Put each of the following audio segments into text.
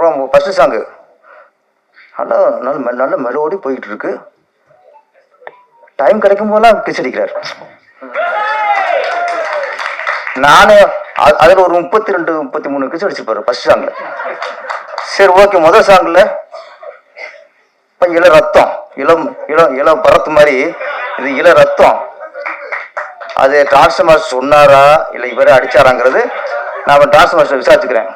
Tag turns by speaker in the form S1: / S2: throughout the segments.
S1: அப்புறம் first song நல்லா நல்ல மெலோடி போயிட்டு இருக்கு. டைம் கிடைக்கும் போதெல்லாம் கிஸ் அடிக்கிறார். நானே அதில் ஒரு 32 33 கிஸ் அடிச்சிருப்பாரு ஃபர்ஸ்ட் சாங்ல. சரி ஓகே, முதல் சாங்ல இள ரத்தம், இள பரத்து மாதிரி இது இள ரத்தம். அது டிரான்ஸ்ஃபார்மர் சொன்னாரா இல்லை இவரே அடிச்சாராங்கிறது நான் டிரான்ஸ்ஃபார்மர் விசாரிச்சுக்கிறேன்.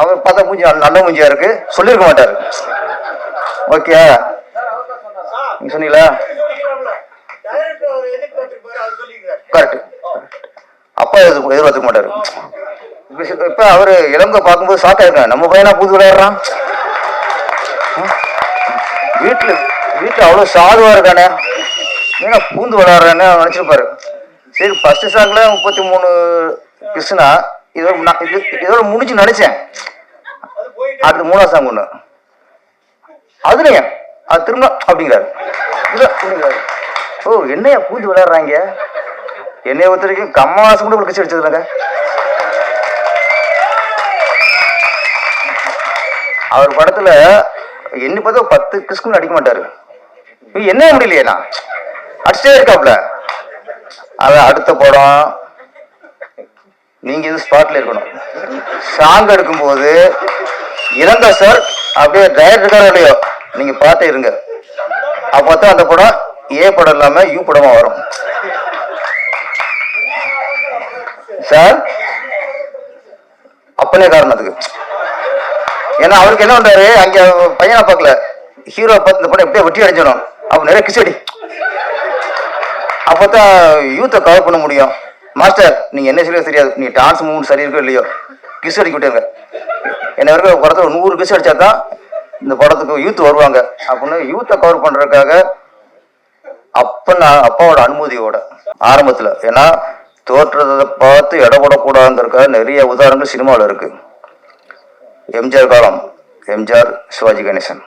S1: அவர் பார்த்தா மூஞ்சி நல்ல மூஞ்சியா இருக்கு, சொல்லியிருக்க மாட்டாரு. ஓகே, நீங்க சொன்னீங்களா? கரெக்ட். அப்பா எதிர்பார்த்துக்க மாட்டாரு. இப்ப அவரு இளங்க பார்க்கும்போது ஷாக் ஆயிருக்காங்க, நம்ம பையனா பூந்து விளையாடுறான், வீட்டுல அவ்வளவு சாதுவா இருக்கானே, ஏன்னா பூந்து விளையாடுறான்னு நினைச்சிருப்பாரு. சரி ஃபர்ஸ்ட் சாங்ல 33 கிருஷ்ணா இதோட முடிஞ்சு நினைச்சேன். அடுத்து 3ஆம் சாங் ஒண்ணு, அதுலயும் அது திரும்ப அப்படிங்கிறாரு. ஓ என்னையா பூந்து விளையாடுறாங்க, என்னைய ஒருத்த வரைக்கும் கம்மாசம் கூட கிச்சு அடிச்சதுலங்க. அவர் படத்துல என்ன பார்த்தா 10 கிறிஸ்குன்னு அடிக்க மாட்டாரு. என்ன முடியலையேண்ணா அடிச்சே இருக்காப்ல. அதான் அடுத்த படம் நீங்க இது ஸ்பாட்ல இருக்கணும். சாங் எடுக்கும்போது இளங்க சார் அப்படியே டைரக்டர் இல்லையோ நீங்க பார்த்தே இருங்க. அப்பதான் அந்த படம் ஏ படம் இல்லாம யூ படமா வரும். சார் அப்பனே காரணத்துக்கு. ஏன்னா அவருக்கு என்ன பண்றாரு, அங்க பையனை பார்க்கல, ஹீரோ பார்த்து இந்த படம் எப்படியே வெட்டி அடைஞ்சிடும், அப்ப நிறைய கிசடி. அப்பதான் யூத்தை கவர் பண்ண முடியும். மாஸ்டர் நீங்க என்ன சரியா தெரியாது, நீ டான்ஸ் மூவ்மெண்ட் சரி இருக்கோ இல்லையோ கிஸ் அடிக்க விட்டுருங்க. என்ன வரைக்கும் படத்துல 100 கிஸ் அடிச்சா தான் இந்த படத்துக்கு யூத் வருவாங்க அப்படின்னு யூத்தை கவர் பண்றதுக்காக அப்பாவோட அனுமதியோட ஆரம்பத்துல. ஏன்னா தோற்றத்தை பார்த்து இடப்படக்கூடாதுங்கிறதுக்காக நிறைய உதாரணங்கள் சினிமாவில் இருக்கு. எம்ஜிஆர் காலம், எம்ஜிஆர் சிவாஜி கணேசன்,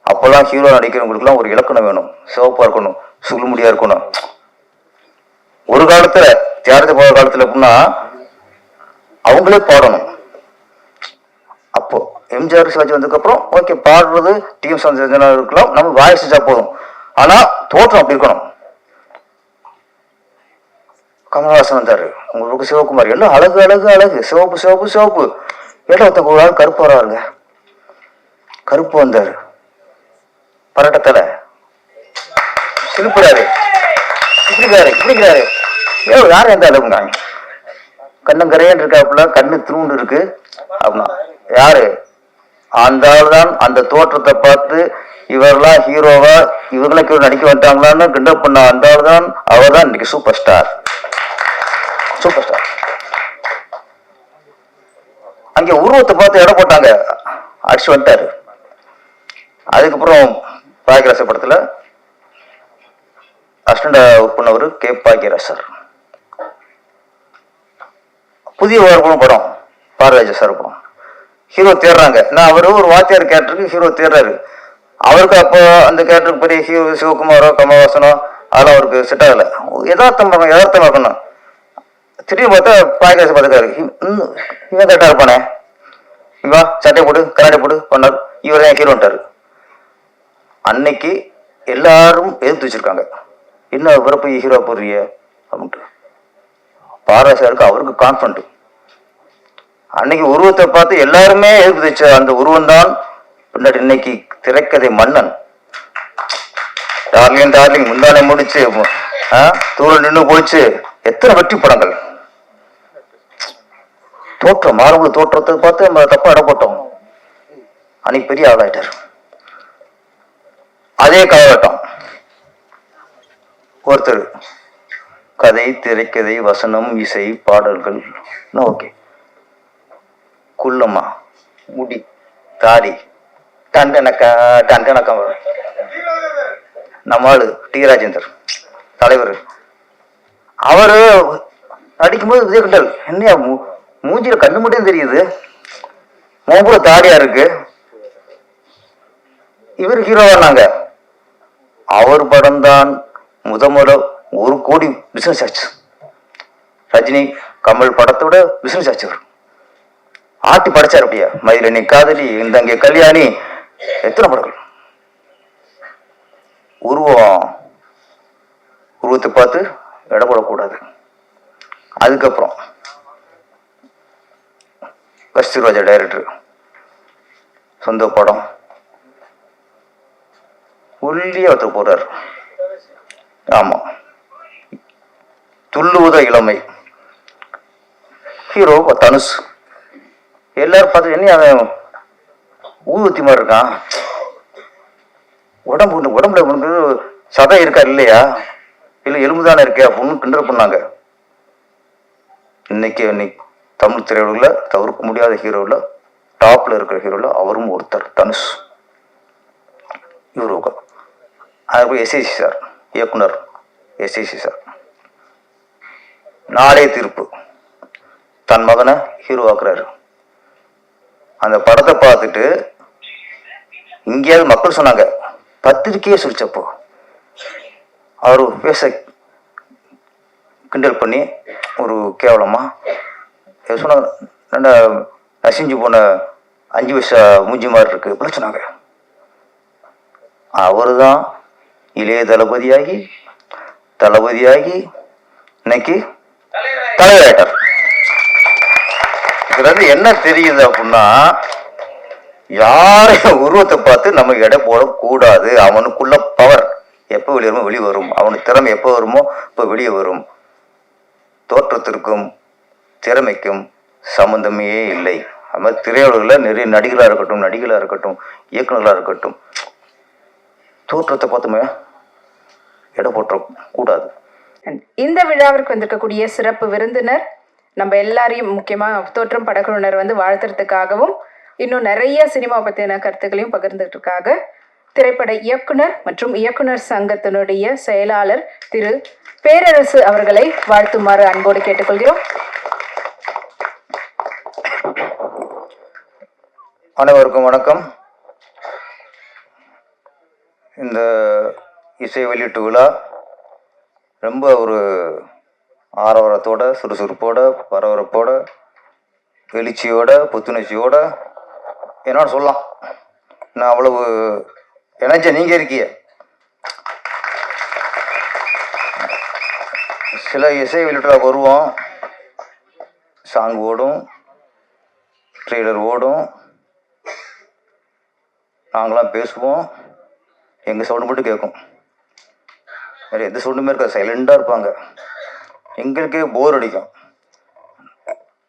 S1: அப்பெல்லாம் ஹீரோ நடிக்கிறவங்களுக்குலாம் ஒரு இலக்கணம் வேணும், சிவப்பா இருக்கணும், சுள்ளுமுடியா இருக்கணும். ஒரு காலத்துல தியாகத்தை போகிற காலத்துல எப்படின்னா அவங்களே பாடணும். அப்போ எம்ஜிஆர் சிவாஜி வந்ததுக்கு அப்புறம் ஓகே பாடுறது டீம் இருக்கலாம், நம்ம வாய் செஞ்சா போதும். ஆனா தோற்றம் அப்படி இருக்கணும். கமலஹாசன் வந்தாரு, உங்களுக்கு சிவகுமார் எல்லாம் அழகு அழகு அழகு, சிவப்பு சிவப்பு சிவப்பு. ஒருத்தங்க ஒரு ஆள் கருப்பு வராருங்க, கருப்பு வந்தாரு, பரட்டத்தல சிலுப்புறாரு, இப்படிங்கிறாரு. யாரும் எந்த அளவுங்க, கண்ணங்கரையன் இருக்காப்புல, கண்ணு திருண்டு இருக்கு அப்படின்னா யாரு? அந்த ஆள் தான். அந்த தோற்றத்தை பார்த்து இவரெல்லாம் ஹீரோவா இவங்களுக்கு நடிக்க வந்துட்டாங்களான்னு கிண்டப் பண்ண அந்த ஆள் தான். அவர் தான் இன்னைக்கு சூப்பர் ஸ்டார். Super star. அங்க உருவத்தை பார்த்து இடம் போட்டாங்க, அடிச்சு வந்துட்டாரு. அதுக்கப்புறம் பாக்கியராச படத்துல அசிஸ்டண்டா ஒர்க் பண்ணவர் கே பாக்கியராஜ் சார். புதிய படம் பாரதிராஜா சார் படம், ஹீரோ தேடுறாங்க. நான் அவரு ஒரு வாத்தியார் கேரக்டருக்கு ஹீரோ தேடுறாரு. அவருக்கு அப்போ அந்த கேரக்டருக்கு பெரிய ஹீரோ சிவகுமாரோ கமலஹாசனோ அதெல்லாம் அவருக்கு செட் ஆகல. யதார்த்தமா இருக்கணும். திடீர்னு பார்த்தா பாக்கியராஜ பார்த்துக்காரு, இவன் கரெக்டா இருப்பானே, இவா சட்டை போடு கராட்டை போடு பண்ணார், இவர் தான் ஹீரோன்ட்டாரு. அன்னைக்கு எல்லாரும் எதிர்த்து வச்சிருக்காங்க, என்ன பிறப்பு ஹீரோ போடுறிய அப்படின்ட்டு. பாராசாருக்கு அவருக்கு கான்ஃபிடன்ட். அன்னைக்கு உருவத்தை பார்த்து எல்லாருமே எதிர்ப்பு வச்ச அந்த உருவம் தான் பின்னாடி இன்னைக்கு திரைக்கதை மன்னன். டார்லிங் முந்தானே முடிச்சு தூரம் நின்று போயிடுச்சு, எத்தனை வெற்றி படங்கள். தோற்றம் மாறுபடு தோற்றத்தை பார்த்து நம்ம தப்பா இட போட்டோம். அன்னைக்கு பெரிய ஆளாயிட்டார். அதே காலகட்டம் ஒருத்தர் கதை திரைக்கதை வசனம் இசை பாடல்கள் ஓகே, குள்ளம்மா முடி தாடி டண்டனக்கா நம்ம ஆளு டி ராஜேந்தர் தலைவர். அவரு அடிக்கும்போது விஜயகண்டல் என்னையா மூஞ்சில கண்ணு மட்டும் தெரியுது, மூப்புல தாடியா இருக்கு, இவர் ஹீரோவானாங்க. அவர் படம் தான் முதல் 1 கோடி பிசினஸ் ஆச்சு. ரஜினி கமல் படத்தை விட பிசினஸ் ஆச்சு. ஆட்டி படைச்சார் அப்படியே. மயில நீ காதலி, இந்த அங்கே கல்யாணி, எத்தனை படங்கள். உருவத்தை பார்த்து எடை போடக்கூடாது. அதுக்கப்புறம் கஸ்தூராஜா டைரக்டர், சொந்த படம், ஒல்லியா ஒருத்தர் போறாரு. ஆமா, துள்ளுவத இளமை, ஹீரோ தனுஷ். எல்லாரும் பார்த்து என்ன அவன் ஊதுவத்தி மாதிரி இருக்கான், உடம்புல சதை இருக்கா இல்லையா, இல்லை எலும்பு தானே இருக்கே அப்படின்னு கிண்டல் பண்ணாங்க. இன்னைக்கு தமிழ் திரையுலகில் தவிர்க்க முடியாத ஹீரோவில், டாப்ல இருக்கிற ஹீரோவில் அவரும் ஒருத்தர் தனுஷ். இவரு அதுக்கு எஸ்ஐசி சார், இயக்குனர் எஸ்ஐசி சார். நாளே தீர்ப்பு, தன் மகனை ஹீரோ ஆக்குறாரு. அந்த படத்தை பார்த்துட்டு இங்கேயாவது மக்கள் சொன்னாங்க, பத்திரிக்கையே சொல்லிச்சப்போ அவரு பேச கிண்டல் பண்ணி ஒரு கேவலமா சொன்ன, நசிஞ்சு போன 5 வயசு மூஞ்சி மாதிரி இருக்கு இப்படி சொன்னாங்க. அவரு தான் இளைய தளபதியாகி இன்னைக்கு தலைவராயிட்டார். இதுல இருந்து என்ன தெரியுது அப்படின்னா, யாரையும் உருவத்தை பார்த்து நம்ம எடை போடக்கூடாது. அவனுக்குள்ள பவர் எப்போ வெளியே வரும், அவனுக்கு திறமை எப்போ வருமோ இப்போ வெளியே வரும். தோற்றத்திற்கும் திறமைக்கும் சம்பந்தமே இல்லை. அது மாதிரி திரையுலகில் நிறைய நடிகளாக இருக்கட்டும், இயக்குநர்களாக இருக்கட்டும், தோற்றத்தை பார்த்துமே எடை போட்ட கூடாது.
S2: இந்த விழாவிற்கு வந்திருக்கக்கூடிய சிறப்பு விருந்தினர் நம்ம எல்லாரையும், முக்கியமாக தோற்றம் படக்குழுவினர் வாழ்த்துறதுக்காகவும் இன்னும் நிறைய சினிமா பற்றின கருத்துக்களையும் பகிர்ந்துட்டுருக்காக திரைப்பட இயக்குனர் மற்றும் இயக்குனர் சங்கத்தினுடைய செயலாளர் திரு பேரரசு அவர்களை வாழ்த்துமாறு அன்போடு கேட்டுக்கொள்கிறோம்.
S1: அனைவருக்கும் வணக்கம். இந்த இசை வெளியீட்டு விழா ரொம்ப ஒரு ஆரவாரத்தோட, சுறுசுறுப்போட, பரபரப்போட, எழுச்சியோட, புத்துணர்ச்சியோட என்னோட சொல்லலாம். நான் அவ்வளவு எனர்ஜியா நீங்கள் இருக்கீங்க. சில இசை வெளியீட்டுல வருவோம், சாங் ஓடும், ட்ரெய்லர் ஓடும், நாங்களாம் பேசுவோம், எங்கள் சவுண்டு மட்டும் கேட்கும், வேறு எந்த சவுண்டுமே இருக்காது, சைலண்டாக இருப்பாங்க. எங்களுக்கே போர் அடிக்கும்.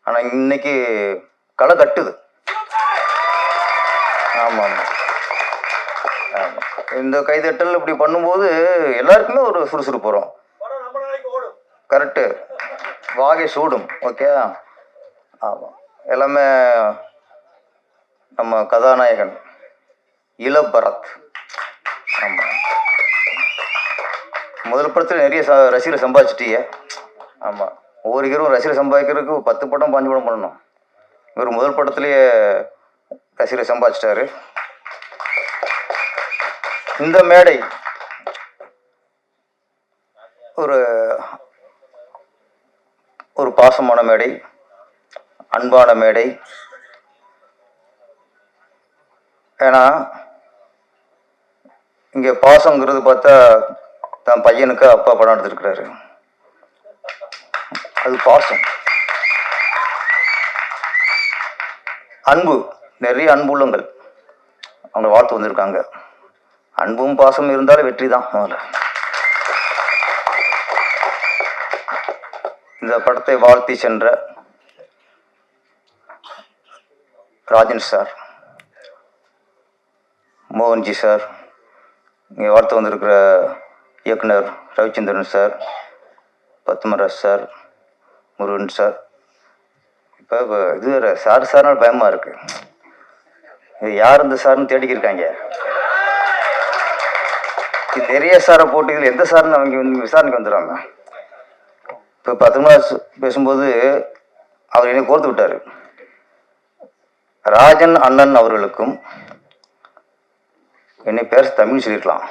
S1: ஆனால் இன்னைக்கு களை கட்டுது. ஆமாம், இந்த கைதட்டல் இப்படி பண்ணும்போது எல்லாருக்குமே ஒரு சுறுசுறுப்பு வரும். கரெக்டு, வாகை சூடும். ஓகே, ஆமாம். எல்லாமே நம்ம கதாநாயகன் இளபரத். ஆமாம், முதல் படத்தில் நிறைய ரசிகரை சம்பாதிச்சிட்டீங்க. ஆமாம், ஒவ்வொரு ஹீரோ ரசிகரை சம்பாதிக்கிறதுக்கு 10 படம் 5 படம் பண்ணணும். இவர் முதல் படத்துலேயே ரசிகரை சம்பாதிச்சிட்டாரு. இந்த மேடை ஒரு பாசமான மேடை, அன்பான மேடை. ஏன்னா இங்கே பாசங்கிறது பார்த்தா தன் பையனுக்கு அப்பா படம் எடுத்துருக்கிறாரு, அது பாசம். அன்பு, நிறைய அன்புள்ளங்கள் அவங்க வாழ்த்து வந்திருக்காங்க. அன்பும் பாசம் இருந்தாலும் வெற்றி தான். முதல்ல இந்த படத்தை வாழ்த்தி சென்ற ராஜன் சார், மோகன்ஜி சார், இங்கே வாழ்த்து வந்திருக்கிற இயக்குனர் Ravichandran sir, Padmaraj sir, Murugan sir. இப்போ இது வேறு சார்னால பயமாக இருக்குது. இது யார் இந்த சார்னு தேடிக்கிருக்காங்க. இது நிறைய சாரை போட்டு இதில் எந்த சார்னு அவங்க விசாரணைக்கு வந்துடுறாங்க. இப்போ பத்மராஜ் பேசும்போது அவர் என்னை கோர்த்து விட்டார். ராஜன் அண்ணன் அவர்களுக்கும் என்னை பேர தமிழ் சொல்லியிருக்கலாம்,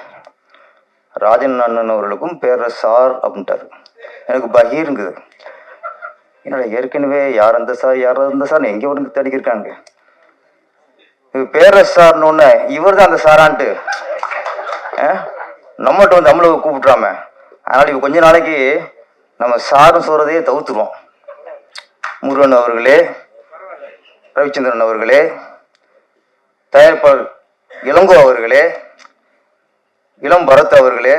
S1: ராஜன் அண்ணன் அவர்களுக்கும் பேர சார் அப்படின்ட்டார். எனக்கு பகீருங்குது. என்னோட ஏற்கனவே யார் அந்த சார் எங்கே ஒரு தேடிக்கிருக்காங்க. பேரரசு சார்னு ஒன்று இவர் தான் அந்த சாரான்ட்டு நம்மகிட்ட வந்து நம்மளை கூப்பிட்றாம. அதனால் இப்போ கொஞ்ச நாளைக்கு நம்ம சாரும் சொல்கிறதையே தவிர்த்துருவோம். முருகன் அவர்களே, ரவிச்சந்திரன் அவர்களே, தயாரிப்பாளர் இளங்கோ அவர்களே, இளம் பரத் அவர்களே,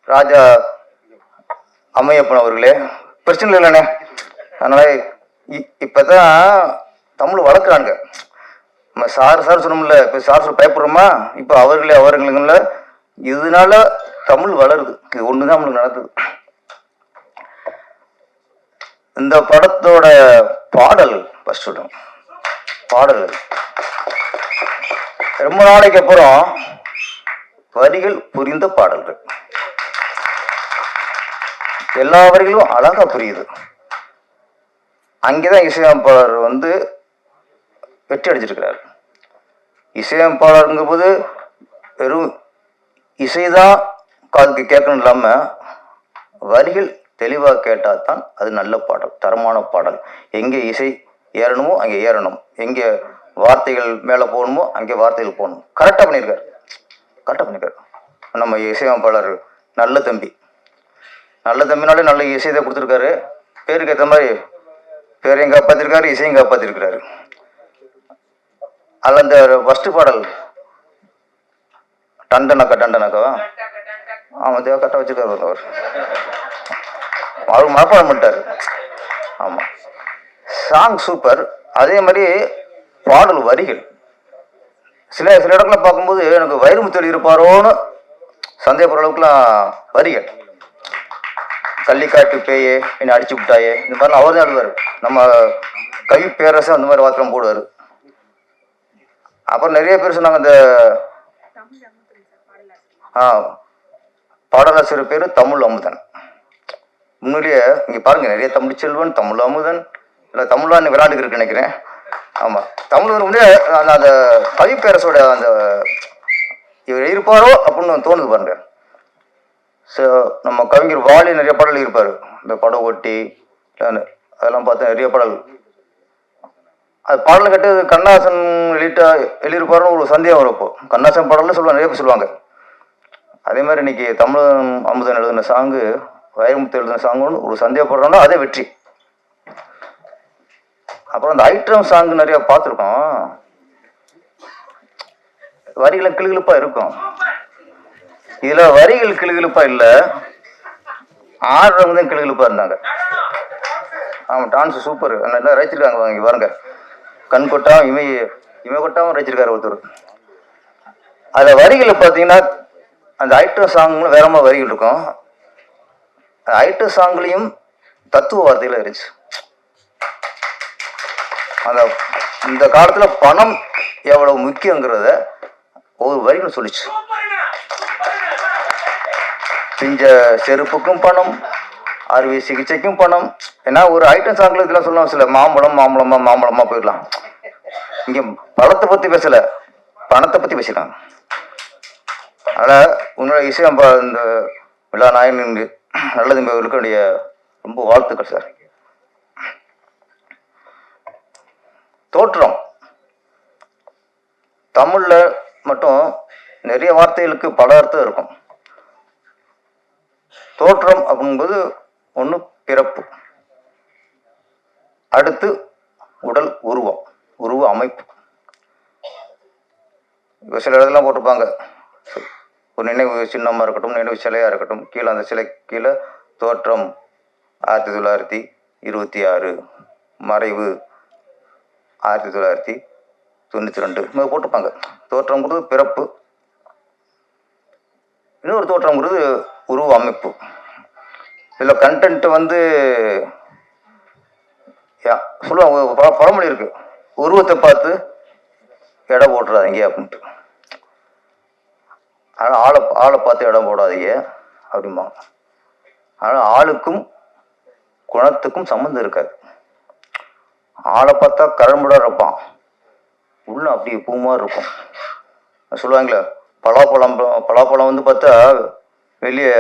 S1: ராஜா அம்மையப்பன் அவர்களே, பிரச்சனை இல்லைண்ணே. அதனால் இப்போ தான் தமிழ் வளர்க்குறாங்க. நம்ம சார் சொன்னோம்ல, இப்போ சார் சொல்ல பயப்படுறோமா, இப்போ அவர்களுங்கள இதனால தமிழ் வளருது. இது ஒன்று தான் நம்மளுக்கு நடக்குது. இந்த படத்தோட பாடல் ஃபர்ஸ்ட் பாடல்கள் ரொம்ப நாளைக்கு அப்புறம் வரிகள் புரிந்த பாடல்கள். எல்லா வரிகளும் அழகா புரியுது. அங்கேதான் இசையமைப்பாளர் வந்து வெற்றி அடிச்சிருக்கிறார். இசையமைப்பாளருங்கும் போது வெறும் இசைதான் காதுக்கு கேட்கணும் இல்லாமல் வரிகள் தெளிவாக கேட்டால் தான் அது நல்ல பாடல், தரமான பாடல். எங்கே இசை ஏறணுமோ அங்கே ஏறணும், எங்கே வார்த்தைகள் மேலே போகணுமோ அங்கே வார்த்தைகள் போகணும். கரெக்டாக பண்ணியிருக்காரு நம்ம இசையமைப்பாளர். நல்ல தம்பினாலே நல்ல இசையை தான் கொடுத்துருக்காரு. பேருக்கு ஏற்ற மாதிரி பேரையும் காப்பாற்றிருக்காரு, இசையும் காப்பாற்றிருக்கிறாரு. அதில் அந்த ஃபஸ்ட்டு பாடல் டண்டனக்கா ஆமாம் தேவை கரெக்டாக வச்சுருக்காரு. அவர் மனப்பாடம் பண்ணிட்டார். ஆமாம், சாங் சூப்பர். அதே மாதிரி பாடல் வரிகள் சில இடத்துல பார்க்கும்போது எனக்கு வைரமுத்து இருப்பாரோன்னு சந்தேகப்படுற அளவுக்குலாம் வரிகள். கள்ளிக்காட்டு பேயே என்னை அடிச்சு விட்டாயே, இந்த மாதிரிலாம் அவர் தான் எழுதுவார். நம்ம கவி பேரரசு அந்த மாதிரி வார்த்தை போடுவார். அப்புறம் நிறைய பேர் சொன்னாங்க, இந்த பாடலாசிரியர் பேர் தமிழ் அமுதன். முன்னிலேயே இங்கே பாருங்க, நிறைய தமிழ் செல்வன், தமிழ் அமுதன், இல்லை தமிழ்லாம் விளையாண்டுக்கு இருக்கு நினைக்கிறேன். ஆமாம், தமிழ் முன்னே அந்த கவி பேரரசோட அந்த இவர் இருப்பாரோ அப்படின்னு தோணுது பாருங்க. ஸோ நம்ம கவிஞர் வாலி நிறைய பாடல் இருப்பார். இந்த படம் ஒட்டி அதெல்லாம் பார்த்தா நிறைய பாடல். அது பாடல் கட்டு கண்ணாசன் எழுதியிருப்பாருன்னு ஒரு சந்தேகம் வரும். இப்போ கண்ணாசன் பாடல்னு சொல்லுவாங்க, நிறைய பேர் சொல்லுவாங்க. அதே மாதிரி இன்னைக்கு தமிழ் அமுதன் எழுதின சாங்கு, வைரமுத்து எழுதின சாங்குன்னு ஒரு சந்தேகப்படுறோம்னா அதே வெற்றி. அப்புறம் அந்த ஐட்டம் சாங்கு நிறைய பார்த்துருக்கோம். வரிகள் கிளுகிழுப்பா இருக்கும். இதுல வரிகள் கிளுகிழுப்பா இல்லை, ஆடுறவங்க தான் கிளுகிழுப்பா இருந்தாங்க. ஆமாம், டான்ஸ் சூப்பர். நல்லா ரசிச்சிருக்காங்க. வாங்க பாருங்க, கண் கொட்டாம இமை கொட்டாம ரசிச்சிருக்காரு ஒருத்தர். அதில் வரிகள் பார்த்தீங்கன்னா அந்த ஐட்டம் சாங்ல வேற மாதிரி வரிகள் இருக்கும். ஐட்டம் சாங்லையும் தத்துவ வார்த்தைகள் இருந்துச்சு. அந்த இந்த காலத்துல பணம் எவ்வளவு முக்கியங்கிறத ஒரு வரிகள் சொல்லிச்சு. பிஞ்ச செருப்புக்கும் பணம், அறுவை சிகிச்சைக்கும் பணம். ஏன்னா ஒரு ஐட்டம் சாங்ல இதெல்லாம் சொல்லலாம். சில மாம்பழமா போயிடலாம். இங்க பழத்தை பத்தி பேசல, பணத்தை பத்தி பேசலாம். அதனால் உன்னோட இசையம்பா இந்த விழா நாயகன் நல்லது அவர்களுக்கு ரொம்ப வாழ்த்துக்கள் சார். தோற்றம் தமிழ்ல மட்டும் நிறைய வார்த்தைகளுக்கு பல அர்த்தம் இருக்கும். தோற்றம் அப்படிங்கும்போது ஒன்று பிறப்பு, அடுத்து உடல் உருவ அமைப்பு. இப்போ சில இடத்துலாம் போட்டிருப்பாங்க, ஒரு நினைவு சின்னமாக இருக்கட்டும், நினைவு சிலையாக இருக்கட்டும், கீழே அந்த சிலை கீழே தோற்றம் 1926, மறைவு 1992 இது போட்டிருப்பாங்க. தோற்றம்ங்கிறது பிறப்பு, இன்னொரு தோற்றம்ங்கிறது உருவ அமைப்பு. இதில் கண்டென்ட் வந்து சொல்லுவாங்க, பழமொழி இருக்கு, உருவத்தை பார்த்து எடை போட்டுறாதீங்க அப்படின்ட்டு. ஆனால் ஆளை பார்த்து இடம் போடாதீங்க அப்படிம்பாங்க. ஆனால் ஆளுக்கும் குணத்துக்கும் சம்மந்தம் இருக்காது. ஆளை பார்த்தா கரம்புடா இருப்பான், உள்ள அப்படியே பூமாக இருக்கும். சொல்லுவாங்களே, பலாப்பழம் வந்து பார்த்தா வெளியே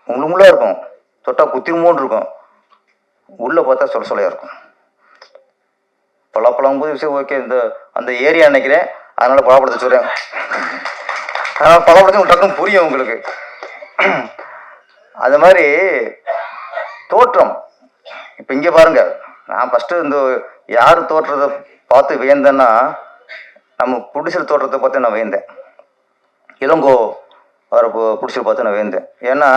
S1: முள்ளுமுள்ளா இருக்கும், தொட்டா குத்திருமோன்னு இருக்கும், உள்ளே பார்த்தா சொல்ல சொல்லையாக இருக்கும். பலாப்பழம் போது சரி ஓகே, இந்த அந்த ஏரியா நினைக்கிறேன், அதனால் பலாப்பழத்தை சொல்கிறேன். அதனால் பலாப்பழத்தை டக்குன்னு புரியும் உங்களுக்கு. அது மாதிரி தோற்றம். இப்போ இங்கே பாருங்க, நான் ஃபஸ்ட்டு இந்த யார் தோற்றத்தை பார்த்து வியந்தேன்னா, நம்ம புடிச்சல் தோற்றத்தை பார்த்து நான் வியந்தேன். இளங்கோ அவரை புடிச்சல் பார்த்து நான் வியந்தேன். ஏன்னா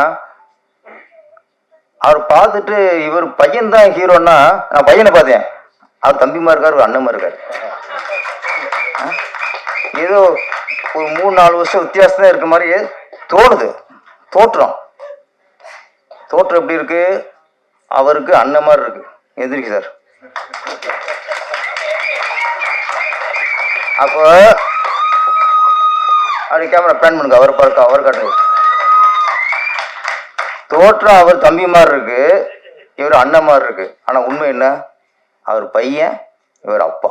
S1: அவர் பார்த்துட்டு இவர் பையன்தான் ஹீரோன்னா, நான் பையனை பார்த்தேன், அவர் தம்பிமா இருக்கார், ஒரு அண்ணமா இருக்கார். ஏதோ ஒரு 3-4 வருஷம் வித்தியாசம் தான் இருக்க மாதிரி தோணுது. தோற்றம் எப்படி இருக்கு, அவருக்கு அண்ணன் மாதிரி இருக்கு. எதிரிக்கு சார் அப்போ அப்படி கேமரா பிளான் பண்ணுங்க, அவர் பார்க்க அவர் காட்டுங்க. தோற்றம் அவர் தம்பி மாதிரி இருக்கு, இவர் அண்ணன் மாதிரி இருக்கு. ஆனா உண்மை என்ன, அவர் பையன், இவர் அப்பா.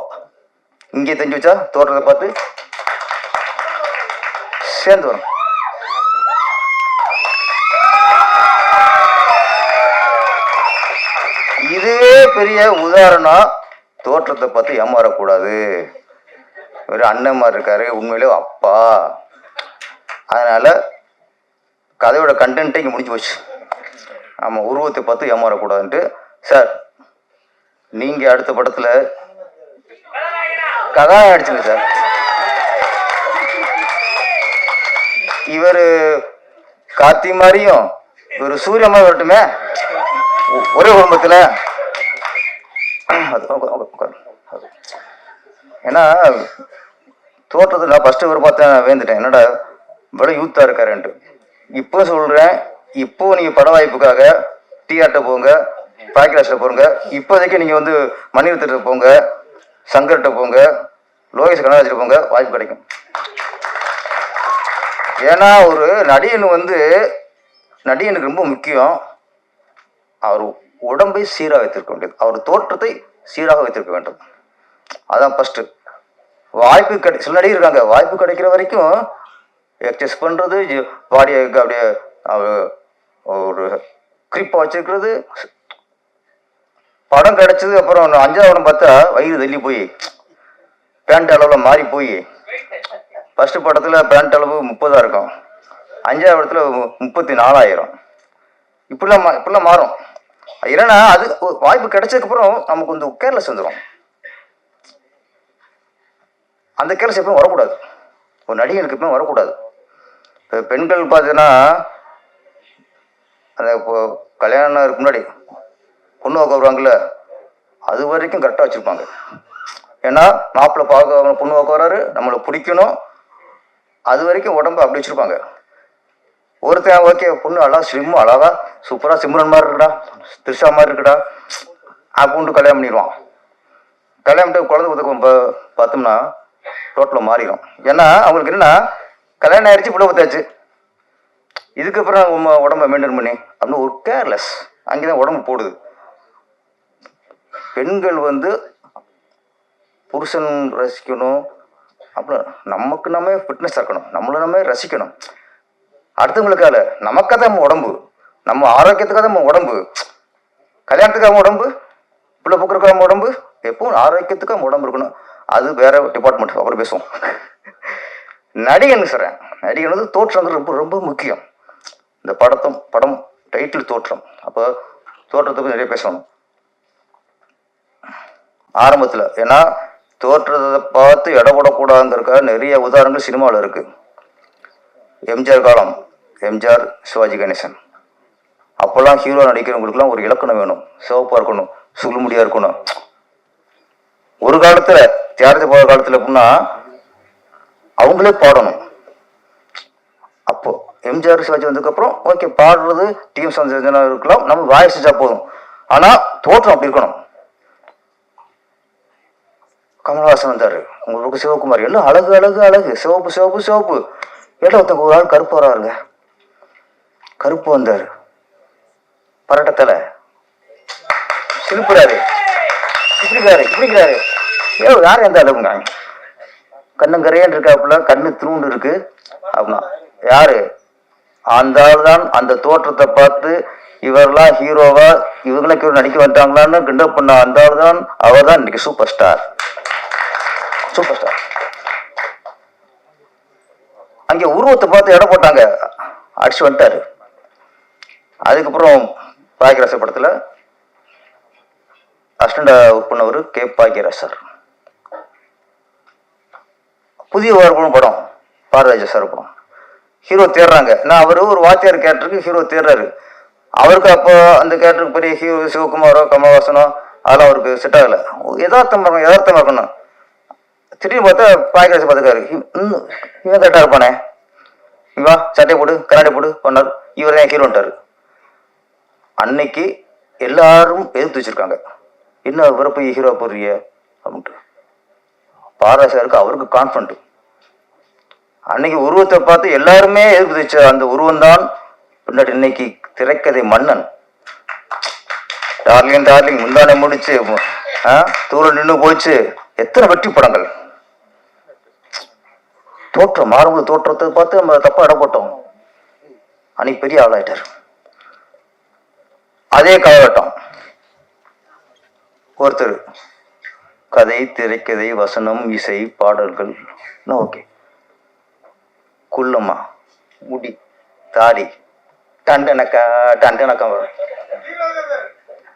S1: இங்கே தெரிஞ்சு வச்சா தோற்றத்தை பார்த்து சேர்ந்து வரும். இதுவே பெரிய உதாரணம். தோற்றத்தை பார்த்து ஏமாறக்கூடாது. இவர் அண்ணன் மாதிரி இருக்காரு, உண்மையிலே அப்பா. அதனால கதையோட கண்டென்ட்டே இங்கே முடிஞ்சு போச்சு. ஆமாம், உருவத்தை பார்த்து ஏமாறக்கூடாதுன்ட்டு. சார் நீங்கள் அடுத்த படத்தில் கதாநாயகன் அடிச்சுங்க சார். இவர் கார்த்தி மாதிரியும் இவர் சூரிய மாதிரி வரட்டுமே ஒரே குடும்பத்தில். ஏன்னா தோற்றத்தில் நான் ஃபஸ்ட்டு இவர் பார்த்தேன், வேந்துட்டேன், என்னடா இவ்வளோ யூத்தாக இருக்காருன்ட்டு. இப்போ சொல்கிறேன், இப்போ நீங்கள் பட வாய்ப்புக்காக டிஆர்ட்ட போங்க, பாக்கிராஜில் போங்க. இப்போதைக்கு நீங்கள் வந்து மணிரத்திட்ட போங்க, சங்கர்கிட்ட போங்க, லோகேஷ் கனகராஜிட்ட போங்க, வாய்ப்பு கிடைக்கும். ஏன்னா ஒரு நடிகனுக்கு ரொம்ப முக்கியம் அவர் உடம்பை சீராக வைத்திருக்க வேண்டியது, அவர் தோற்றத்தை சீராக வைத்திருக்க வேண்டும். அதான் ஃபஸ்ட்டு. வாய்ப்பு சில நடிகர் இருக்காங்க, வாய்ப்பு கிடைக்கிற வரைக்கும் எக்ஸஸ் பண்ணுறது, பாடியை அப்படியே ஒரு கிரிப்பாக வச்சிருக்கிறது. படம் கிடைச்சது அப்புறம் 5ஆவது படம் பார்த்தா வயிறு தள்ளி போய் பேண்ட் அளவில் மாறி போய், ஃபஸ்ட்டு படத்தில் பேண்ட் அளவு 30 இருக்கும், 5ஆவது படத்தில் 34,000. இப்படிலாம் மாறும். ஏன்னா அது வாய்ப்பு கிடைச்சதுக்கப்புறம் நமக்கு கொஞ்சம் கேர்லெஸ் வந்துடும். அந்த கேர்லெஸ் எப்பவும் வரக்கூடாது, ஒரு நடிகனுக்கு எப்பவும் வரக்கூடாது. இப்போ பெண்கள் பார்த்தீங்கன்னா, அந்த இப்போ கல்யாணம் இருக்கு முன்னாடி பொண்ணு வாக்க வருவாங்கல்ல, அது வரைக்கும் கரெக்டாக வச்சுருப்பாங்க. ஏன்னா மாப்பிள்ளை பார்க்க பொண்ணு வாக்க வராரு, நம்மளை பிடிக்கணும், அது வரைக்கும் உடம்பு அப்படி வச்சுருப்பாங்க. ஒருத்தன் ஓகே பொண்ணு அழகா ஸ்லிம்மா அழகா சூப்பராக சிம்ரன் மாதிரி இருக்குடா, த்ரிஷா மாதிரி இருக்குடா அப்படின்ட்டு கல்யாணம் பண்ணிடுவான். கல்யாணம் பண்ணிட்டு குழந்தை பார்த்தோம்னா டோட்டலாக மாறிடும். ஏன்னா அவங்களுக்கு என்னன்னா, கல்யாணம் ஆயிடுச்சு, பிள்ளை பார்த்தாச்சு, இதுக்கப்புறம் உடம்பை மெயின்டைன் பண்ணி அப்படின்னு ஒரு கேர்லெஸ், அங்கே தான் உடம்பு போடுது. பெண்கள் வந்து புருஷன் ரசிக்கணும், அப்புறம் நமக்கு நம்ம ஃபிட்னஸ் இருக்கணும், நம்மளை நம்ம ரசிக்கணும். அடுத்தவங்களுக்காக நமக்காக தான் நம்ம உடம்பு, நம்ம ஆரோக்கியத்துக்காக நம்ம உடம்பு, கல்யாணத்துக்காக உடம்பு, பிள்ளை போக்குறதுக்காக உடம்பு, எப்பவும் ஆரோக்கியத்துக்காக உடம்பு இருக்கணும். அது வேற டிபார்ட்மெண்ட், அப்புறம் பேசுவோம். நடிகன் சொல்கிறேன், நடிகன் வந்து தோற்றம் ரொம்ப ரொம்ப முக்கியம். இந்த படம் டைட்டில் தோற்றம். அப்போ தோற்றத்துக்கு நிறைய பேசணும் ஆரம்பத்தில். ஏன்னா தோற்றத்தை பார்த்து இடப்படக்கூடாதுங்கிறதுக்காக நிறைய உதாரணங்கள் சினிமாவில் இருக்குது. எம்ஜிஆர் காலம், எம்ஜிஆர், சிவாஜி கணேசன், அப்போல்லாம் ஹீரோ நடிக்கிறவங்களுக்குலாம் ஒரு இலக்கணம் வேணும், சிவப்பாக இருக்கணும், சுழுமுடியாக இருக்கணும். ஒரு காலத்தில் தியாகத்தை போகிற காலத்தில் எப்படின்னா அவங்களே பாடணும். அப்போ எம்ஜிஆர் சிவாஜி வந்ததுக்கப்புறம் ஓகே பாடுறது டீம் சந்தேகம் இருக்கலாம், நம்ம வாய்ஸ் செஞ்சா போதும். ஆனால் தோற்றம் அப்படி இருக்கணும். கமலஹாசன் வந்தார், உங்களுக்கு சிவகுமார், எல்லாம் அழகு அழகு அழகு, சிவப்பு சிவப்பு சிவப்பு. ஏட்டா ஒருத்தங்க ஒரு ஆள் கருப்பு வராருங்க, கருப்பு வந்தார், பரட்டத்தலை சிலுப்புறாரு, இப்படிக்கிறாரு. யாரும் எந்த அளவுங்க, கண்ணுங்கரையன் இருக்காப்புல, கண்ணு திருண்டு இருக்கு அப்படின்னா யாரு? அந்த ஆள் தான் அந்த தோற்றத்தை பார்த்து இவரெல்லாம் ஹீரோவா, இவங்களாம் ஹீரோ நடிக்க வந்துட்டாங்களான்னு கிண்டப் பண்ண அந்த ஆள் தான், அவர் தான் இன்னைக்கு சூப்பர் ஸ்டார். Super star. அங்கே உருவத்தை பார்த்து இடம் போட்டாங்க, அடிச்சு வந்துட்டாரு. அதுக்கப்புறம் பாக்கியராஜ் படத்தில் அசிஸ்டண்டா ஒர்க் பண்ணவர் கே பாக்கியராஜ் சார். புதிய வார்ப்புன்னு படம், பாரதிராஜா சார் படம். ஹீரோ தேடுறாங்க. நான் அவர் ஒரு வாத்தியார் கேரக்டருக்கு ஹீரோ தேடுறாரு. அவருக்கு அப்போ அந்த கேரக்டருக்கு பெரிய ஹீரோ சிவகுமாரோ கமலஹாசனோ அதெல்லாம் அவருக்கு செட் ஆகலை. யதார்த்தமாக இருக்கணும். திடீர்னு பார்த்தா பாக்கியராஜ் பார்த்துக்காரு, இவன் கரெக்டாக இருப்பானே, இவா சட்டை போடு கண்ணாடி போடு பண்ணார், இவர் தான் ஹீரோன்ட்டார். அன்னைக்கு எல்லாரும் எதிர்த்து வச்சிருக்காங்க, என்ன இவரை போய் ஹீரோ போடுறிய அப்படின்ட்டு. பாராசாருக்கு அவருக்கு கான்ஃபிடன்ட். அன்னைக்கு உருவத்தை பார்த்து எல்லாருமே எதிர்ப்பு வச்ச அந்த உருவம் தான் பின்னாடி இன்னைக்கு திரைக்கதை மன்னன். டார்லிங் டார்லிங் முந்தானே முடிச்சு, தூரம் நின்று போச்சு, எத்தனை வெற்றி படங்கள். தோற்றம் மாறும்போது தோற்றத்தை பார்த்து நம்ம தப்பா இட போட்டோம். அன்னைக்கு பெரிய ஆளாயிட்டார். அதே காலகட்டம் ஒருத்தர் கதை, திரைக்கதை, வசனம், இசை, பாடல்கள் ஓகே. குள்ளம்மா, முடி, தாடி, டண்டனக்கா டண்டனக்கா வரும்.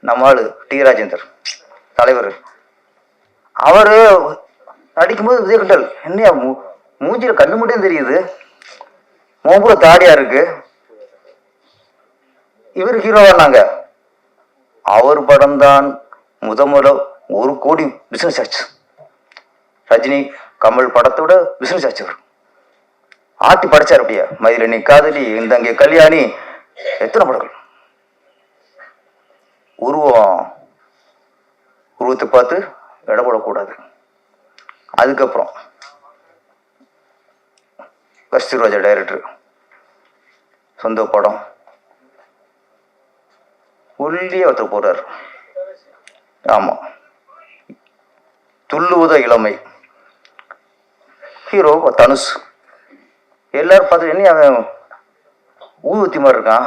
S1: நம்ம ஆளு டி ராஜேந்தர் தலைவர், அவரு நடிக்கும்போது விஜய் கண்டல் என்னையா மூஞ்சில கண்ணு மட்டும் தெரியுது, மோபுல தாடியா இருக்கு, இவர் ஹீரோவானாங்க. அவர் படம் தான் முதல்ல 1 கோடி பிசினஸ் ஆச்சு. ரஜினி கமல் படத்தை விட பிசினஸ் ஆச்சு. அவர் ஆட்டி படைச்சார். அப்படியே மயிலணி காதலி, இந்தங்கே கல்யாணி, எத்தனை படங்கள். உருவத்தை பார்த்து இட போடக்கூடாது. அதுக்கப்புறம் கஸ்தூர்ராஜா டைரக்டர், சொந்த படம், ஒல்லியே ஒருத்தர் போறாரு. ஆமா, துள்ளுவத இளமை, ஹீரோ தனுஷ். எல்லாரும் பார்த்து என்ன அவன் ஊத்தி மாதிரி இருக்கான்,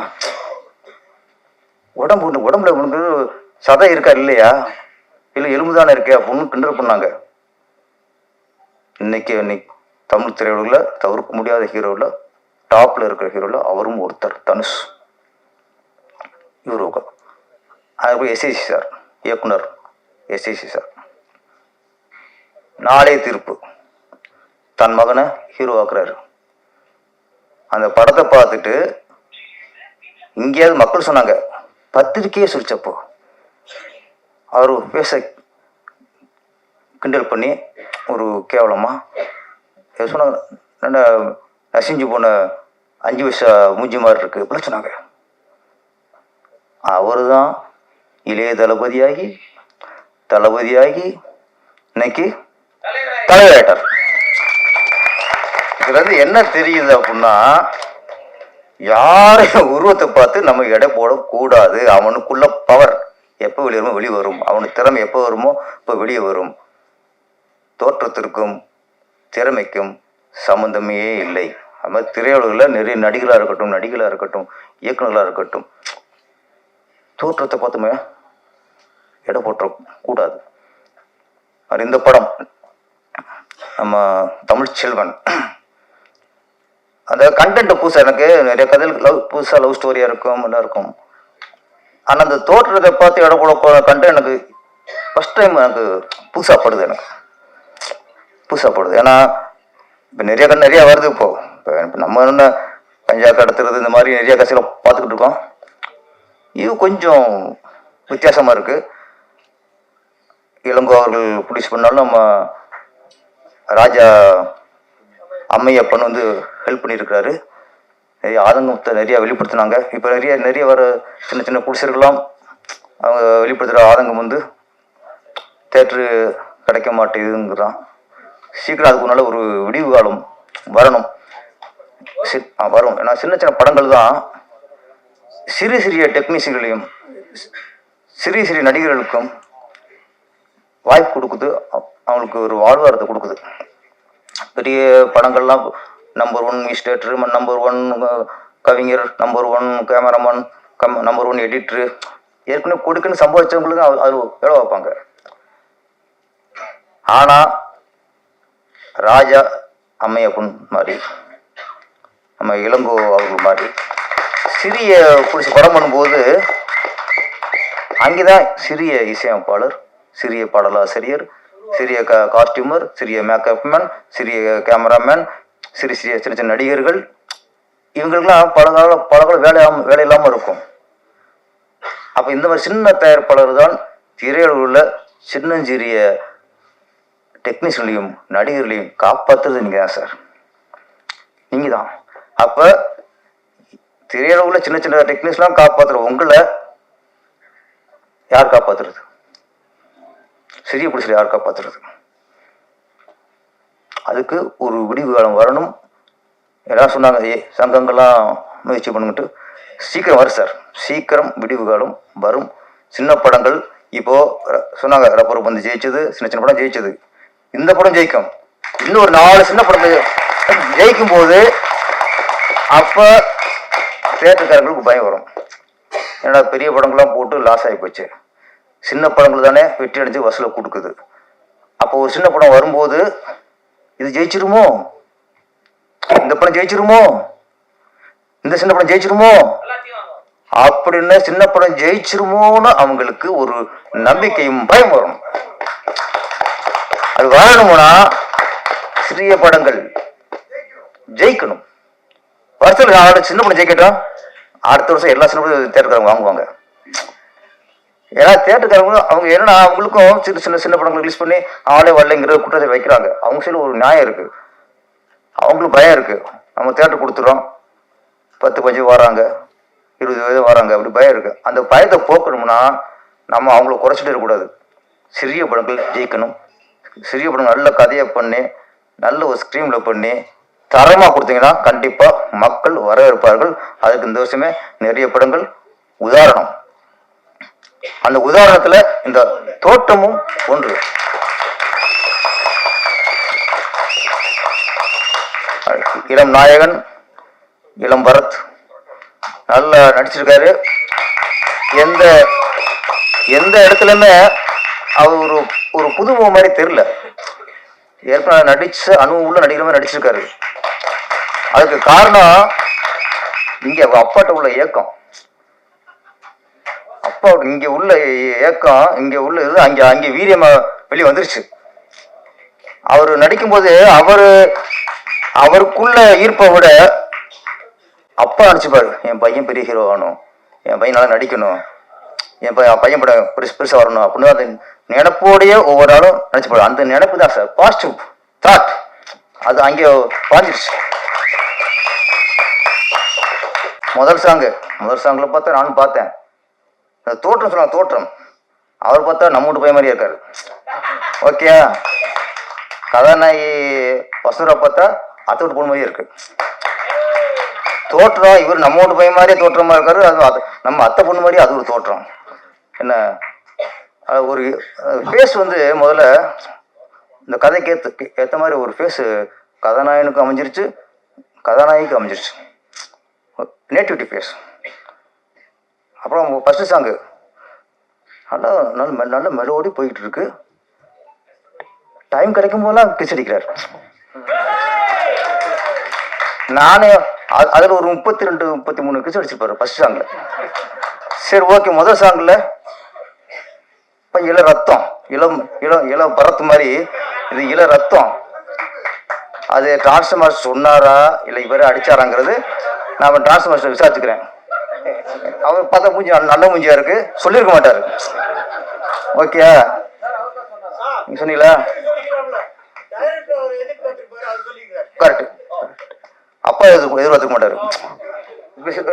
S1: உடம்புல உனக்கு சதை இருக்கா இல்லையா, இல்லை எலும்பு தானே இருக்கே அப்படின்னு கிண்டல் பண்ணாங்க. இன்னைக்கு தமிழ் திரையுலகில் தவிர்க்க முடியாத ஹீரோவில் டாப்ல இருக்கிற ஹீரோவில் அவரும் ஒருத்தர், தனுஷ். இவருக்கு அதுக்கு எஸ்ஐசி சார், இயக்குனர் எஸ்ஐசி சார். நாளே தீர்ப்பு, தன் மகனை ஹீரோ ஆக்குறாரு. அந்த படத்தை பார்த்துட்டு இங்கேயாவது மக்கள் சொன்னாங்க, பத்திரிக்கையே சொல்லிச்சப்போ அவர் பேச கிண்டல் பண்ணி ஒரு கேவலமா சொன்னாங்க, நல்லா நசிஞ்சு போன 5 வயசு மூஞ்சி மாதிரி இருக்கு இப்படி சொன்னாங்க. அவரு தான் இளைய தளபதியாகி இன்னைக்கு தலைவராயிட்டார். இதுல இருந்து என்ன தெரியுது அப்படின்னா, யாரையும் உருவத்தை பார்த்து நம்ம எடை போடக்கூடாது. அவனுக்குள்ள பவர் எப்போ வெளியே வரும், அவனுக்கு திறமை எப்போ வருமோ இப்போ வெளியே வரும். தோற்றத்திற்கும் திறமைக்கும் சம்பந்தமே இல்லை. அது மாதிரி திரையுலகில் நிறைய நடிகராக இருக்கட்டும், இயக்குநர்களாக இருக்கட்டும், தோற்றத்தை பார்த்துமே எடை போட்ட கூடாது. அது இந்த படம் நம்ம தமிழ் செல்வன், அந்த கண்டென்ட் புதுசாக, எனக்கு நிறைய கதைகள் புதுசாக லவ் ஸ்டோரியாக இருக்கும், நல்லா இருக்கும். ஆனால் அந்த தோற்றத்தை பார்த்து எடை போட கண்டென்ட் எனக்கு ஃபஸ்ட் டைம் எனக்கு புதுசாக படுது. ஏன்னா இப்போ நிறைய வருது. இப்போ நம்ம என்ன கஞ்சா கடத்துறது இந்த மாதிரி நிறைய கதைகளை பார்த்துக்கிட்டு இருக்கோம். இது கொஞ்சம் வித்தியாசமாக இருக்கு. இளங்கோ அவர்கள் ப்ரொடியூஸ் பண்ணாலும் நம்ம ராஜா அம்மையப்பன் வந்து ஹெல்ப் பண்ணியிருக்கிறாரு. நிறைய ஆதங்கத்தை நிறைய வெளிப்படுத்தினாங்க. இப்போ நிறைய வர சின்ன புடிசர்கள்லாம் அவங்க வெளிப்படுத்துகிற ஆதங்கம் வந்து தேட்டரு கிடைக்க மாட்டேங்குதுங்கிறான். சீக்கிரம் அதுக்கு நல்ல ஒரு விடிவு காலம் வரணும். வரும். ஏன்னா சின்ன படங்கள் தான் சிறிய டெக்னீஷியன்களையும் சிறிய நடிகர்களுக்கும் வாய்ப்பு கொடுக்குது, அவங்களுக்கு ஒரு வாழ்வாரத்தை கொடுக்குது. பெரிய படங்கள்லாம் நம்பர் 1 மியூசிக் டைரக்டர், நம்பர் 1 கவிஞர், நம்பர் 1 கேமராமேன், நம்பர் 1 எடிட்ரு ஏற்கனவே கொடுக்குன்னு சம்பாதிச்சவங்களுக்கு அது வேலை வைப்பாங்க. ஆனால் ராஜா அம்மையப்பன் மாதிரி நம்ம இளங்கோ அவர்கள் மாதிரி சிறிய பிடிச்சி படம் பண்ணும்போது அங்கேதான் சிறிய இசையமைப்பாளர், சிறிய பாடலாசிரியர், சிறிய காஸ்டியூமர், சிறிய மேக்கப் மேன், சிறிய கேமராமேன், சிறிய சின்ன சின்ன நடிகர்கள் இவங்களுக்கெல்லாம் பல கால வேலை இல்லாமல் இருக்கும். அப்போ இந்த மாதிரி சின்ன தயாரிப்பாளர் தான் திரையுலகில் சின்னஞ்சிறிய டெக்னீஷியன்லையும் நடிகர்களையும் காப்பாற்றுறது நீங்கள் தான் சார், நீங்கள் தான். அப்போ திரையுலகில் சின்ன சின்ன டெக்னீஷியன்லாம் காப்பாற்றுற உங்களை யார் காப்பாற்றுறது? சிறிய பிடிச்சல யார் காப்பாற்றுறது? அதுக்கு ஒரு விடிவு காலம் வரணும். எல்லாம் சொன்னாங்க சங்கங்கள்லாம் முயற்சி பண்ணுங்கிட்டு. சீக்கிரம் வரும் சார், சீக்கிரம் விடிவு காலம் வரும். சின்ன படங்கள் இப்போது சொன்னாங்க ரப்பர் பந்து ஜெயிச்சது, சின்ன சின்ன படம் ஜெயிச்சது. இந்த படம் ஜெயிக்கும், இன்னும் ஒரு 4 சின்ன படம் ஜெயிக்கும் போது அப்போ தியேட்டருக்காரங்களுக்கு பயம் வரும். ஏன்னா பெரிய படங்கள்லாம் போட்டு லாஸ் ஆகி போச்சு, சின்ன படங்கள் தானே வெற்றி அடைஞ்சு வசூலை கொடுக்குது. அப்போ ஒரு சின்ன படம் வரும்போது இது ஜெயிச்சிருமோ, இந்த படம் ஜெயிச்சிருமோ, இந்த சின்ன படம் ஜெயிச்சிருமோ அப்படின்னு சின்ன படம் ஜெயிச்சிருமோன்னு அவங்களுக்கு ஒரு நம்பிக்கையும் பயம் வரும். அது வரணும்னா சிறிய படங்கள் ஜெயிக்கணும். வருஷத்துல சின்ன படம் ஜெயிக்கட்டும், அடுத்த வருஷம் எல்லா சின்ன படம் தேட்டருக்காரங்க வாங்குவாங்க. ஏன்னா தேட்டருக்காரங்க அவங்க என்னன்னா அவங்களுக்கும் சின்ன படங்கள் ரிலீஸ் பண்ணி ஆளே வரலைங்கிற குற்றத்தை வைக்கிறாங்க. அவங்க சைடு ஒரு நியாயம் இருக்கு, அவங்களுக்கு பயம் இருக்கு. நம்ம தேட்டர் கொடுத்துறோம், 10 வராங்க, 20 வராங்க, அப்படி பயம் இருக்கு. அந்த பயத்தை போக்கணும்னா நம்ம அவங்கள குறைச்சிட்டு இருக்கக்கூடாது. சிறிய படங்கள் ஜெயிக்கணும். சிறிய படங்கள் நல்ல கதையை பண்ணி நல்ல ஒரு ஸ்க்ரீனில் பண்ணி தரமாக கொடுத்தீங்கன்னா கண்டிப்பாக மக்கள் வரவேற்பார்கள். அதுக்கு இந்த வருஷமே நிறைய படங்கள் உதாரணம். அந்த உதாரணத்தில் இந்த தோற்றமும் ஒன்று. இளம் நாயகன் இளம் பரத் நல்லா நடிச்சிருக்காரு. எந்த எந்த இடத்துலையுமே அவர் ஒரு புதுமுகம் மாதிரி தெரியல. ஏற்கனவே நடிச்ச அனுபவம் உள்ள நடிக்கிற மாதிரி நடிச்சிருக்காரு. அதுக்கு காரணம் இங்க அப்பாட்ட உள்ள ஏக்கம், அப்பா இங்க உள்ள ஏக்கம், இங்க உள்ள இது அங்க வீரியமா வெளியே வந்துருச்சு. அவர் நடிக்கும்போது அவருக்குள்ள ஈர்ப்பை விட அப்பா நினைச்சுப்பாரு, என் பையன் பெரிய ஹீரோ ஆகணும், என் பையன் நல்லா நடிக்கணும், என் பையன் படம் பெருசா வரணும் அப்படின்னு அந்த நினைப்போடையே ஒவ்வொரு நாளும் நினைச்சுப்பாரு. அந்த நினைப்பு தான் சார் பாசிட்டிவ் தாட், அது அங்கே பாஞ்சிருச்சு. முதல் சாங்ல பார்த்தா நானும் பார்த்தேன். அந்த தோற்றம் சொன்னாங்க, தோற்றம் அவர் பார்த்தா நம்ம வீட்டு பையன் மாதிரியே இருக்காரு. ஓகே, கதாநாயகி வசூரா பார்த்தா அத்தை வீட்டு பொண்ணு மாதிரியே இருக்கு. தோற்றம் இவர் நம்ம வீட்டு பையன் மாதிரியே தோற்றமா இருக்காரு, அது நம்ம அத்தை பொண்ணு மாதிரியே அது ஒரு தோற்றம். என்ன ஒரு ஃபேஸ் முதல்ல இந்த கதைக்கு ஏற்ற மாதிரி ஒரு ஃபேஸு கதாநாயகனுக்கு அமைஞ்சிருச்சு, கதாநாயகிக்கு அமைஞ்சிருச்சு, நேட்டிவிட்டி ஃபேஸ். அப்புறம் ஃபஸ்ட்டு சாங்கு நல்ல மெலோடி போயிட்டு இருக்கு. டைம் கிடைக்கும் போதெல்லாம் கிஸ் அடிக்கிறார். நானே அதில் ஒரு 32 33 கிஸ் அடிச்சிருப்பாரு ஃபர்ஸ்ட் சாங்ல. சரி ஓகே, முதல் சாங்ல இள ரத்தம், இளம் பரத்து மாதிரி இது இள ரத்தம். அது டிரான்ஸ்ஃபார்மர் சொன்னாரா இல்லை இவரே அடிச்சாராங்கிறது நான் டிரான்ஸ்ஃபார்மர் விசாரிச்சுக்கிறேன். அவர் பார்த்தா மூஞ்சி நல்ல மூஞ்சியா இருக்கு, சொல்லியிருக்க மாட்டாரு. ஓகே, நீங்க சொன்னீங்களா? கரெக்ட். அப்பா எதிர்பார்த்துக்க மாட்டாரு.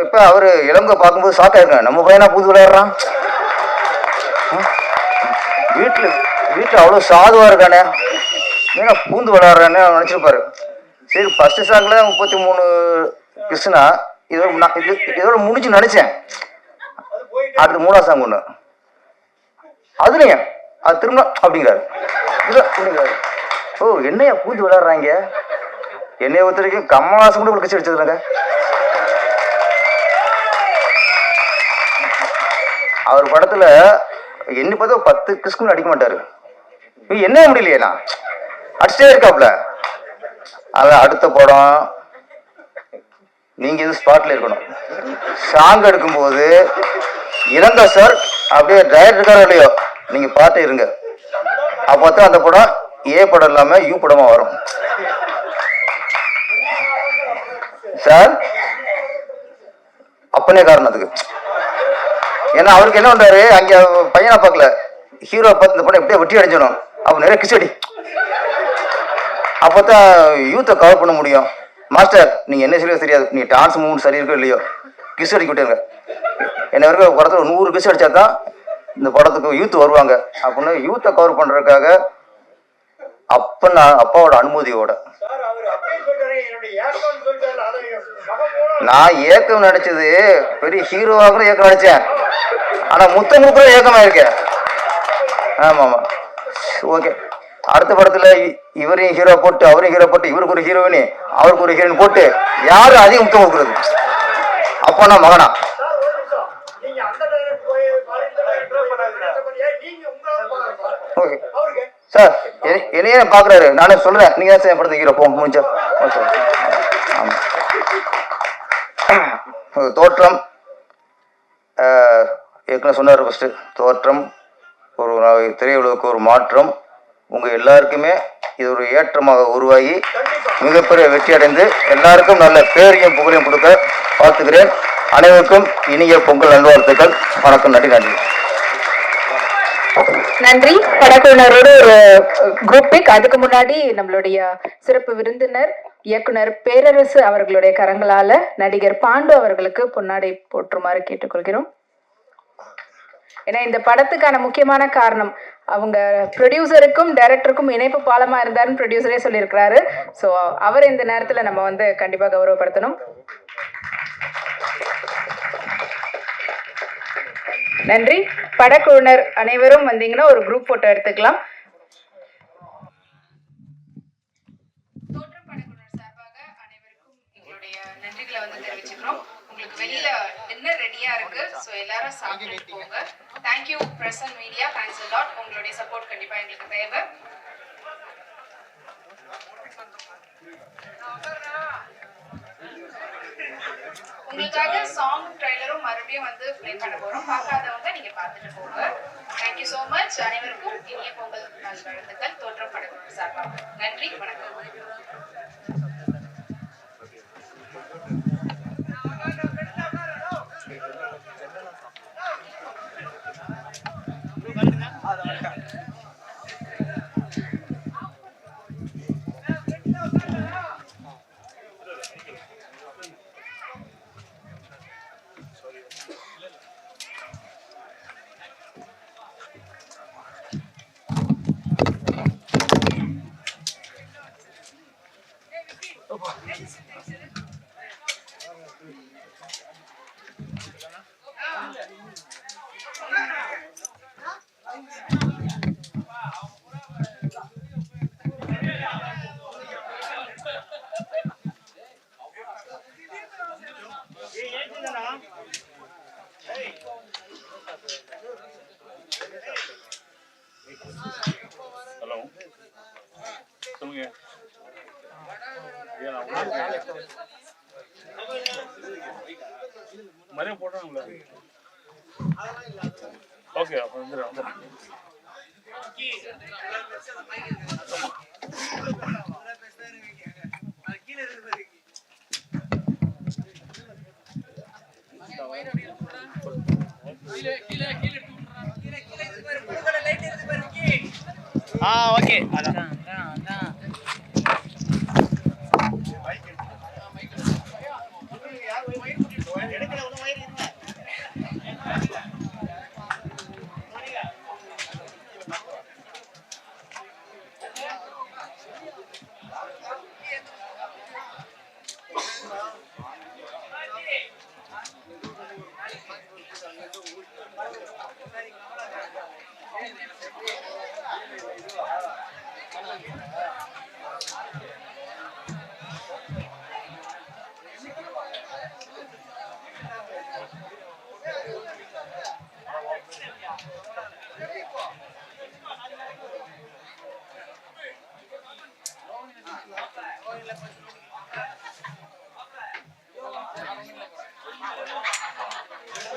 S1: இப்ப அவரு இளங்கோ பார்க்கும்போது ஷாக் ஆயிருக்காங்க, நம்ம பையனா பூந்து விளையாடுறான், வீட்டுல அவ்வளவு சாதுவா இருக்கானே, ஏன்னா பூந்து விளையாடுறான்னு நினைச்சிருப்பாரு. சரி ஃபர்ஸ்ட் சாங்ல 33 கிருஷ்ணா இதோட முடிஞ்சு நினைச்சேன். அடுத்து 3ஆம் சாங் ஒண்ணு, அதுலயும் அது திரும்ப அப்படிங்கிறாரு. ஓ என்னையா பூந்து விளையாடுறாங்க, என்னைய ஒருத்த வரைக்கும் கம்மாசம் கூட கிச்சு அடிச்சதுலங்க. அவர் படத்துல என்ன பார்த்தா 10 கிறிஸ்குன்னு அடிக்க மாட்டாரு. என்ன முடியலையேண்ணா அடிச்சிட்டே இருக்காப்ல. அதான் அடுத்த படம் நீங்க இது ஸ்பாட்ல இருக்கணும். சாங் எடுக்கும்போது இளங்க சார் அப்படியே டைரக்டர் இருக்காரோ இல்லையோ, நீங்க பார்த்து இருங்க. அப்போதான் அந்த படம் ஏ படம் இல்லாம யூ படமா வரும். சார் அப்பனே காரணம் அதுக்கு. ஏன்னா அவருக்கு என்ன பண்றாரு, அங்க பையனை பார்க்கல, ஹீரோ பார்த்து இந்த படம் எப்படியே வெட்டி அடைஞ்சிடும். அப்ப நிறைய கிச்சடி. அப்போதான் யூத்தை கவர் பண்ண முடியும். மாஸ்டர் நீங்க என்ன சரியா தெரியாது, நீ டான்ஸ் மூவ்மெண்ட் சரி இருக்கோ இல்லையோ, கிஸ் அடிக்க விட்டுருங்க. என்ன வரைக்கும் படத்துல 100 கிஸ் அடிச்சா தான் இந்த படத்துக்கு யூத் வருவாங்க அப்படின்னு யூத்தை கவர் பண்றதுக்காக அப்பாவோட அனுமதியோட நான் ஏக்கம் நடிச்சது பெரிய ஹீரோவாக ஏக்கம் நடிச்சேன். ஆனா முத்தம் முக்கிற ஏக்கமா இருக்கேன். ஆமா ஆமா ஓகே. அடுத்த படத்துல இவரையும் ஹீரோ போட்டு அவரையும் ஹீரோ போட்டு இவருக்கு ஒரு ஹீரோயினி அவருக்கு ஒரு ஹீரோயின் போட்டு யாரு அதிகம் முத்தம் கொடுக்குறது, அப்பா நான் மகனா? ஓகே சார் என்னையே பாக்குறாரு, நானே சொல்றேன் நீங்க தான் சார் படத்துக்கு ஹீரோ போ முடிஞ்சா. ஆமா தோற்றம் ஏற்கனவே சொன்னார். ஃபர்ஸ்ட் தோற்றம் ஒரு திரையுலகுக்கு ஒரு மாற்றம், உங்க எல்லாருக்குமே இது ஒரு ஏற்றமாக உருவாகி மிகப்பெரிய வெற்றி அடைந்து எல்லாருக்கும் நல்ல பேரையும் புகழையும் கொடுக்க வாழ்த்துக்கிறேன். அனைவருக்கும் இனிய பொங்கல் நல்வாழ்த்துக்கள். வணக்கம். நன்றி. நன்றி.
S2: நன்றி. படக்குழுவினரோட ஒரு குரூப் பிக். அதுக்கு முன்னாடி நம்மளுடைய சிறப்பு விருந்தினர் இயக்குனர் பேரரசு அவர்களுடைய கரங்களால நடிகர் பாண்டு அவர்களுக்கு பொன்னாடை போற்றுமாறு கேட்டுக்கொள்கிறோம். ஏன்னா இந்த படத்துக்கான முக்கியமான காரணம் அவங்க ப்ரொடியூசருக்கும் டைரக்டருக்கும் இணைப்பு பாலமா இருந்தாருன்னு ப்ரொடியூசரே சொல்லியிருக்கிறாரு. ஸோ அவர் இந்த நேரத்தில் நம்ம வந்து கண்டிப்பாக கௌரவப்படுத்தணும். நன்றி. படக்குழுவினர் அனைவரும் வந்தீங்கன்னா ஒரு குரூப் போட்டோ எடுத்துக்கலாம். தோற்றம் படக்குழுவினர் சார்பாக அனைவருக்கும் எங்களுடைய நன்றிகளை வந்து தெரிவிச்சுக்கிறோம். உங்களுக்கு வெளியில டின்னர் ரெடியா இருக்கு. ஸோ எல்லாரும் சாப்பிட்டு போங்க. Thank you press and media, thanks a lot. உங்களுடைய சப்போர்ட் கண்டிப்பா எங்களுக்கு தேவை. உங்களுக்காக சாங் ட்ரைலரும் மறுபடியும் வந்து ப்ளே பண்ண போறோம். பார்க்காதவங்க நீங்க பார்த்துட்டு போங்க. Thank you so much. அனைவருக்கும் இனிய பொங்கல் நல்வாழ்த்துக்கள் தோற்றம் படக்குழு சார்பாக. நன்றி, வணக்கம்.
S3: ஹலோ சொல்லுங்க. மறைய போட்டாங்களா? ஓகே அப்போ வந்துடுறேன்.
S4: ஓகே